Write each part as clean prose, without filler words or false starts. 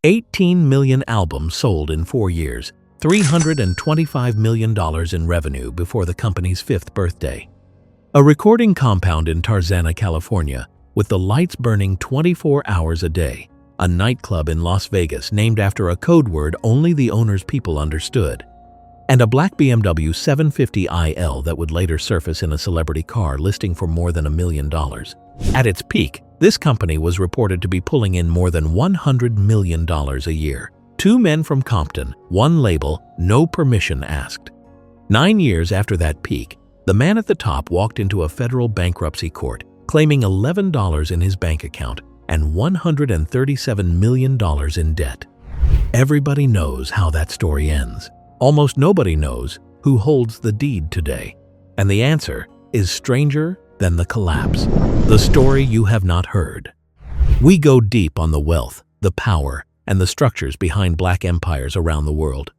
18 million albums sold in 4 years, $325 million in revenue before the company's 5th birthday. A recording compound in Tarzana, California, with the lights burning 24 hours a day. A nightclub in Las Vegas named after a code word only the owner's people understood. And a black BMW 750iL that would later surface in a celebrity car listing for more than $1 million. At its peak, this company was reported to be pulling in more than $100 million a year. 2 men from Compton, 1 label, no permission asked. 9 years after that peak, the man at the top walked into a federal bankruptcy court, claiming $11 in his bank account and $137 million in debt. Everybody knows how that story ends. Almost nobody knows who holds the deed today. And the answer is stranger than the collapse. The story you have not heard. We go deep on the wealth, the power, and the structures behind black empires around the world.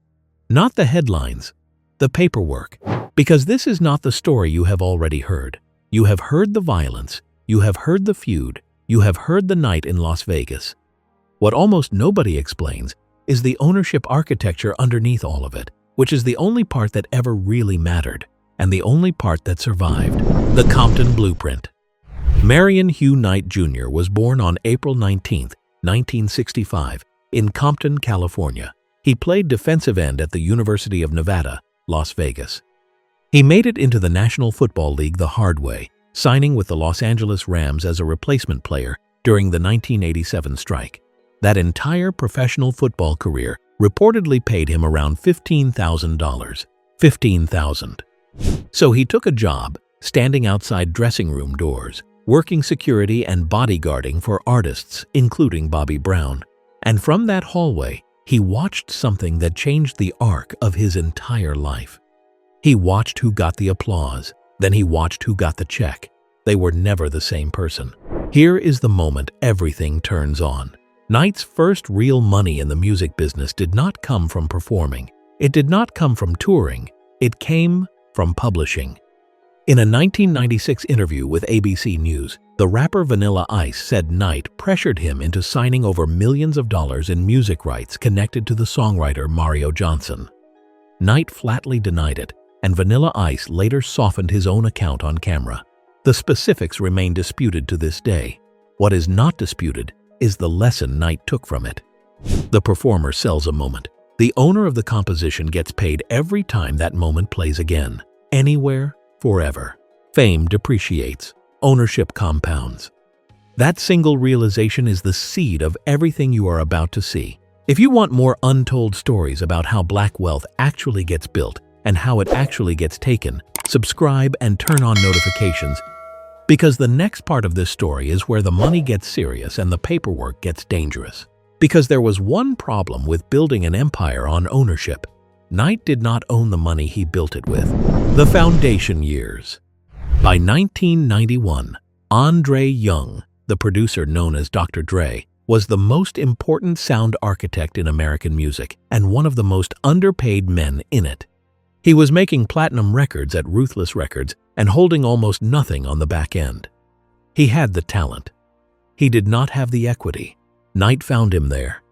Not the headlines, the paperwork. Because this is not the story you have already heard. You have heard the violence, you have heard the feud, you have heard the night in Las Vegas. What almost nobody explains is the ownership architecture underneath all of it, which is the only part that ever really mattered, and the only part that survived. The Compton Blueprint. Marion Hugh Knight Jr. was born on April 19, 1965, in Compton, California. He played defensive end at the University of Nevada, Las Vegas. He made it into the National Football League the hard way, signing with the Los Angeles Rams as a replacement player during the 1987 strike. That entire professional football career reportedly paid him around $15,000. $15,000. So he took a job standing outside dressing room doors, working security and bodyguarding for artists, including Bobby Brown. And from that hallway, he watched something that changed the arc of his entire life. He watched who got the applause, then he watched who got the check. They were never the same person. Here is the moment everything turns on. Knight's first real money in the music business did not come from performing. It did not come from touring. It came from publishing. In a 1996 interview with ABC News, the rapper Vanilla Ice said Knight pressured him into signing over millions of dollars in music rights connected to the songwriter Mario Johnson. Knight flatly denied it, and Vanilla Ice later softened his own account on camera. The specifics remain disputed to this day. What is not disputed is the lesson Knight took from it. The performer sells a moment. The owner of the composition gets paid every time that moment plays again. Anywhere, forever. Fame depreciates. Ownership compounds. That single realization is the seed of everything you are about to see. If you want more untold stories about how black wealth actually gets built and how it actually gets taken, subscribe and turn on notifications, because the next part of this story is where the money gets serious and the paperwork gets dangerous. Because there was one problem with building an empire on ownership. Knight did not own the money he built it with. The foundation years. By 1991, Andre Young, the producer known as Dr. Dre, was the most important sound architect in American music and one of the most underpaid men in it. He was making platinum records at Ruthless Records and holding almost nothing on the back end. He had the talent. He did not have the equity. Knight found him there.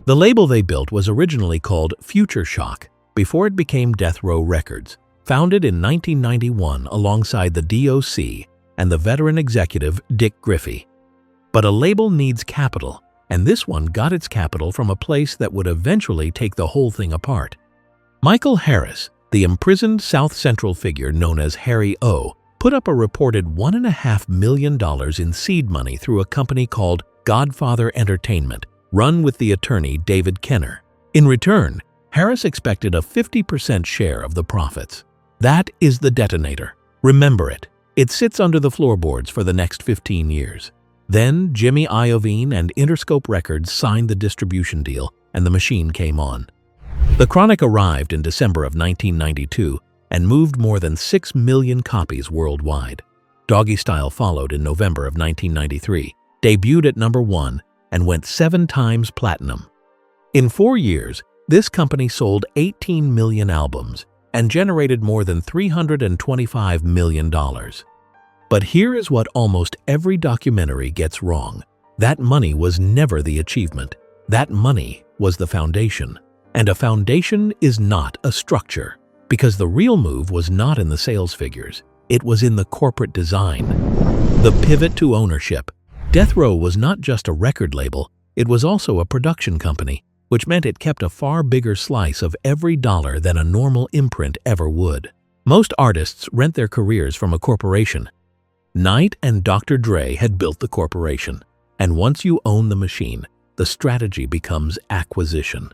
The label they built was originally called Future Shock before it became Death Row Records, founded in 1991 alongside the DOC and the veteran executive Dick Griffey. But a label needs capital, and this one got its capital from a place that would eventually take the whole thing apart. Michael Harris, the imprisoned South Central figure known as Harry O, put up a reported $1.5 million in seed money through a company called Godfather Entertainment, run with the attorney David Kenner. In return, Harris expected a 50% share of the profits. That is the detonator. Remember it. It sits under the floorboards for the next 15 years. Then Jimmy Iovine and Interscope Records signed the distribution deal, and the machine came on. The Chronic arrived in December of 1992 and moved more than 6 million copies worldwide. Doggystyle followed in November of 1993, debuted at #1, and went 7 times platinum. In 4 years, this company sold 18 million albums and generated more than $325 million. But here is what almost every documentary gets wrong. That money was never the achievement. That money was the foundation. And a foundation is not a structure, because the real move was not in the sales figures. It was in the corporate design. The pivot to ownership. Death Row was not just a record label, it was also a production company, which meant it kept a far bigger slice of every dollar than a normal imprint ever would. Most artists rent their careers from a corporation. Knight and Dr. Dre had built the corporation, and once you own the machine, the strategy becomes acquisition.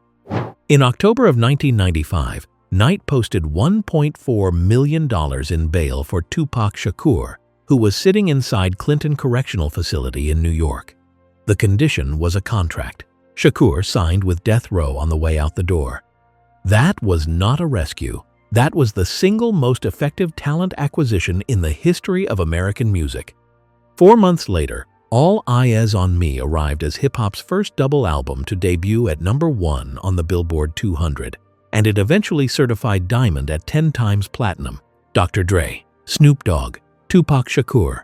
In October of 1995, Knight posted $1.4 million in bail for Tupac Shakur, who was sitting inside Clinton Correctional Facility in New York. The condition was a contract. Shakur signed with Death Row on the way out the door. That was not a rescue. That was the single most effective talent acquisition in the history of American music. 4 months later, All Eyes on Me arrived as hip-hop's first double album to debut at #1 on the Billboard 200, and it eventually certified diamond at 10 times platinum. Dr. Dre, Snoop Dogg, Tupac Shakur.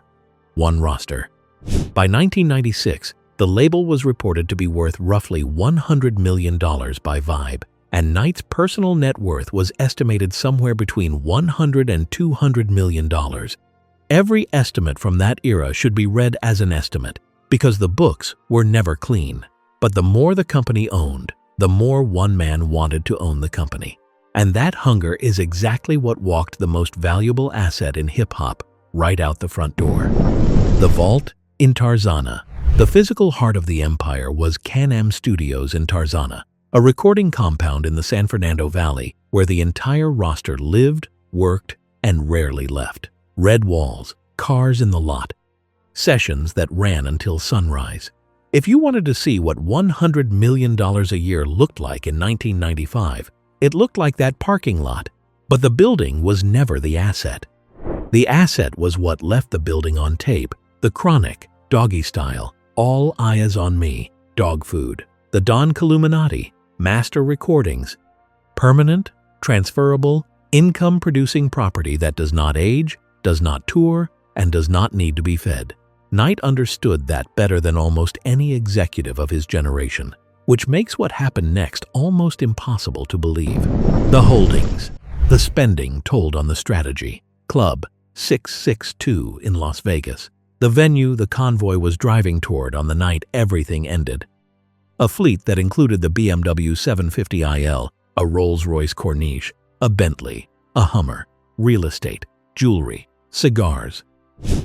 One roster. By 1996, the label was reported to be worth roughly $100 million by Vibe, and Knight's personal net worth was estimated somewhere between $100 and $200 million. Every estimate from that era should be read as an estimate, because the books were never clean. But the more the company owned, the more one man wanted to own the company. And that hunger is exactly what walked the most valuable asset in hip-hop right out the front door. The Vault in Tarzana. The physical heart of the empire was Can-Am Studios in Tarzana, a recording compound in the San Fernando Valley where the entire roster lived, worked, and rarely left. Red walls, cars in the lot, sessions that ran until sunrise. If you wanted to see what $100 million a year looked like in 1995, it looked like that parking lot. But the building was never the asset. The asset was what left the building on tape: The Chronic, Doggystyle, All Eyes on Me, Dog Food, The Don Illuminati, Master Recordings. Permanent, transferable, income-producing property that does not age, does not tour, and does not need to be fed. Knight understood that better than almost any executive of his generation, which makes what happened next almost impossible to believe. The holdings. The spending told on the strategy. Club 662 in Las Vegas. The venue the convoy was driving toward on the night everything ended. A fleet that included the BMW 750iL, a Rolls-Royce Corniche, a Bentley, a Hummer, real estate, jewelry, cigars.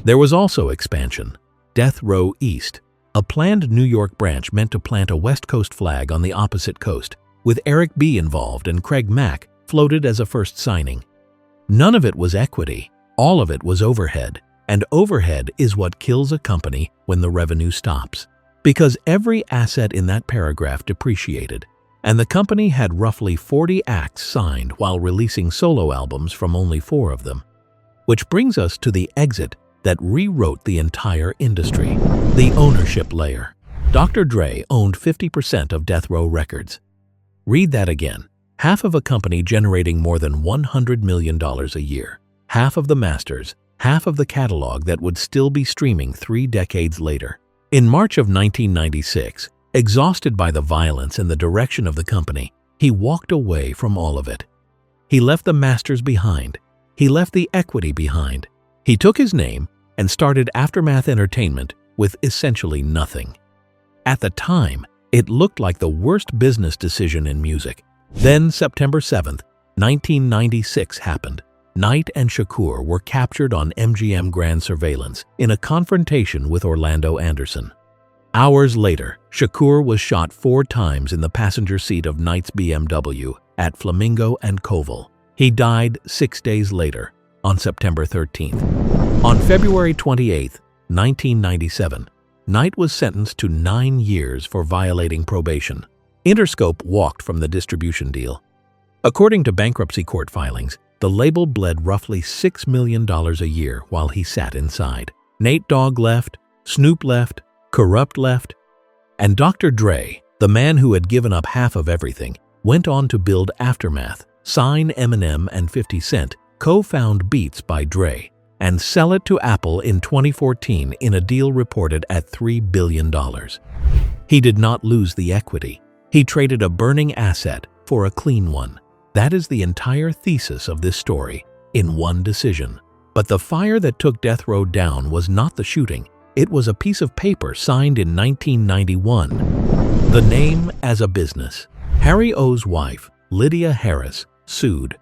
There was also expansion. Death Row East, a planned New York branch meant to plant a West Coast flag on the opposite coast, with Eric B. involved and Craig Mack floated as a first signing. None of it was equity, all of it was overhead, and overhead is what kills a company when the revenue stops. Because every asset in that paragraph depreciated, and the company had roughly 40 acts signed while releasing solo albums from only 4 of them. Which brings us to the exit that rewrote the entire industry. The ownership layer. Dr. Dre owned 50% of Death Row Records. Read that again. Half of a company generating more than $100 million a year. Half of the masters, half of the catalog that would still be streaming 3 decades later. In March of 1996, exhausted by the violence and the direction of the company, he walked away from all of it. He left the masters behind. He left the equity behind. He took his name and started Aftermath Entertainment with essentially nothing. At the time, it looked like the worst business decision in music. Then September 7th, 1996 happened. Knight and Shakur were captured on MGM Grand surveillance in a confrontation with Orlando Anderson. Hours later, Shakur was shot 4 times in the passenger seat of Knight's BMW at Flamingo and Koval. He died 6 days later, on September 13th. On February 28, 1997, Knight was sentenced to 9 years for violating probation. Interscope walked from the distribution deal. According to bankruptcy court filings, the label bled roughly $6 million a year while he sat inside. Nate Dogg left, Snoop left, Corrupt left, and Dr. Dre, the man who had given up half of everything, went on to build Aftermath, sign Eminem and 50 Cent, co-found Beats by Dre, and sell it to Apple in 2014 in a deal reported at $3 billion. He did not lose the equity. He traded a burning asset for a clean one. That is the entire thesis of this story, in one decision. But the fire that took Death Row down was not the shooting. It was a piece of paper signed in 1991. The name as a business. Harry O's wife, Lydia Harris, sued.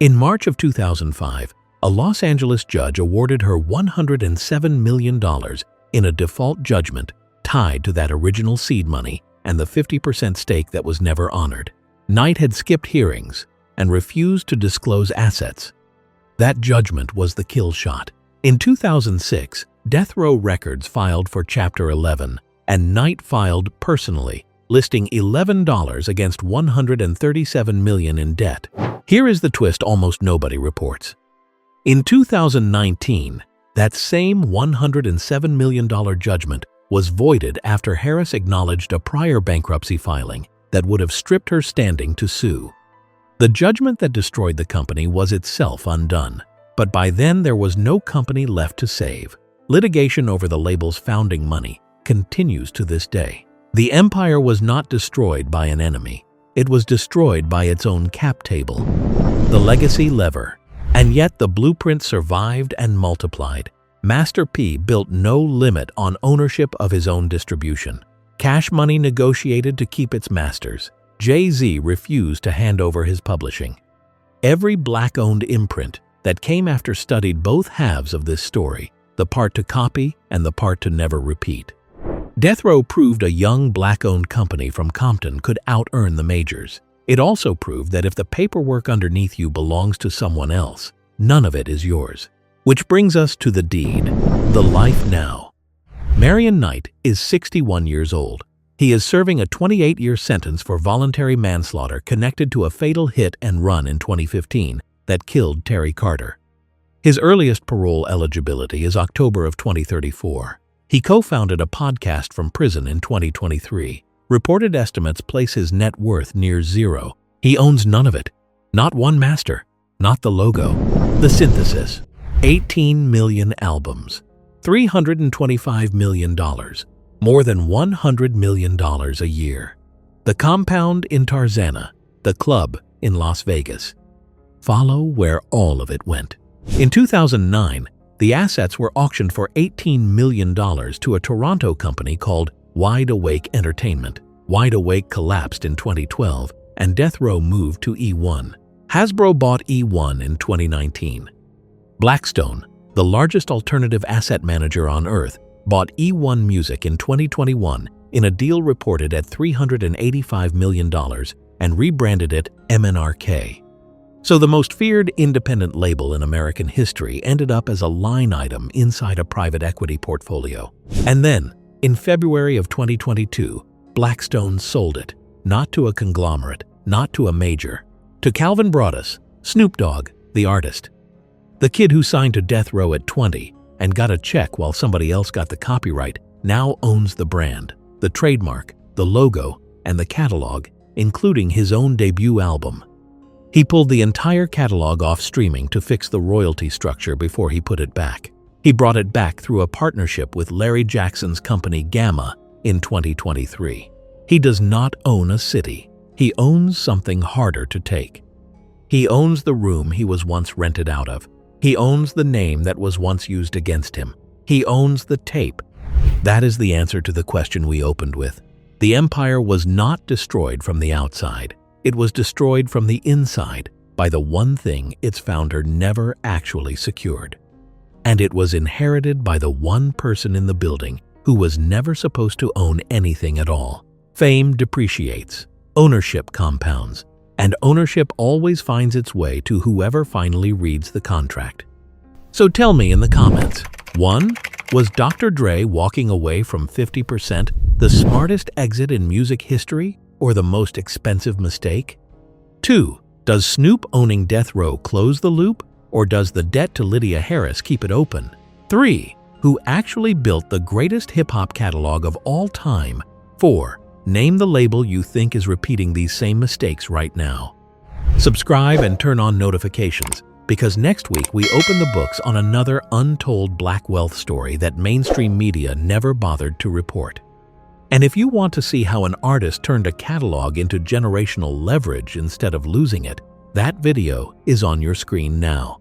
In March of 2005, a Los Angeles judge awarded her $107 million in a default judgment tied to that original seed money and the 50% stake that was never honored. Knight had skipped hearings and refused to disclose assets. That judgment was the kill shot. In 2006, Death Row Records filed for Chapter 11, and Knight filed personally, listing $11 against $137 million in debt. Here is the twist almost nobody reports. In 2019, that same $107 million judgment was voided after Harris acknowledged a prior bankruptcy filing that would have stripped her standing to sue. The judgment that destroyed the company was itself undone, but by then there was no company left to save. Litigation over the label's founding money continues to this day. The empire was not destroyed by an enemy. It was destroyed by its own cap table, the legacy lever. And yet the blueprint survived and multiplied. Master P built no limit on ownership of his own distribution. Cash Money negotiated to keep its masters. Jay-Z refused to hand over his publishing. Every black-owned imprint that came after studied both halves of this story, the part to copy and the part to never repeat. Death Row proved a young black-owned company from Compton could out-earn the majors. It also proved that if the paperwork underneath you belongs to someone else, none of it is yours. Which brings us to the deed, the life now. Marion Knight is 61 years old. He is serving a 28-year sentence for voluntary manslaughter connected to a fatal hit and run in 2015 that killed Terry Carter. His earliest parole eligibility is October of 2034. He co-founded a podcast from prison in 2023. Reported estimates place his net worth near zero. He owns none of it. Not one master. Not the logo. The synthesis. 18 million albums. $325 million. More than $100 million a year. The compound in Tarzana. The club in Las Vegas. Follow where all of it went. In 2009, the assets were auctioned for $18 million to a Toronto company called Wide Awake Entertainment. Wide Awake collapsed in 2012, and Death Row moved to E1. Hasbro bought E1 in 2019. Blackstone, the largest alternative asset manager on Earth, bought E1 Music in 2021 in a deal reported at $385 million and rebranded it MNRK. So the most feared independent label in American history ended up as a line item inside a private equity portfolio. And then, in February of 2022, Blackstone sold it, not to a conglomerate, not to a major, to Calvin Broadus, Snoop Dogg, the artist. The kid who signed to Death Row at 20 and got a check while somebody else got the copyright now owns the brand, the trademark, the logo, and the catalog, including his own debut album. He pulled the entire catalog off streaming to fix the royalty structure before he put it back. He brought it back through a partnership with Larry Jackson's company Gamma in 2023. He does not own a city. He owns something harder to take. He owns the room he was once rented out of. He owns the name that was once used against him. He owns the tape. That is the answer to the question we opened with. The empire was not destroyed from the outside. It was destroyed from the inside by the one thing its founder never actually secured. And it was inherited by the one person in the building who was never supposed to own anything at all. Fame depreciates. Ownership compounds. And ownership always finds its way to whoever finally reads the contract. So tell me in the comments, 1. Was Dr. Dre walking away from 50% the smartest exit in music history or the most expensive mistake? 2. Does Snoop owning Death Row close the loop, or does the debt to Lydia Harris keep it open? 3. Who actually built the greatest hip-hop catalog of all time? 4. Name the label you think is repeating these same mistakes right now. Subscribe and turn on notifications. because next week we open the books on another untold black wealth story that mainstream media never bothered to report. And if you want to see how an artist turned a catalog into generational leverage instead of losing it, that video is on your screen now.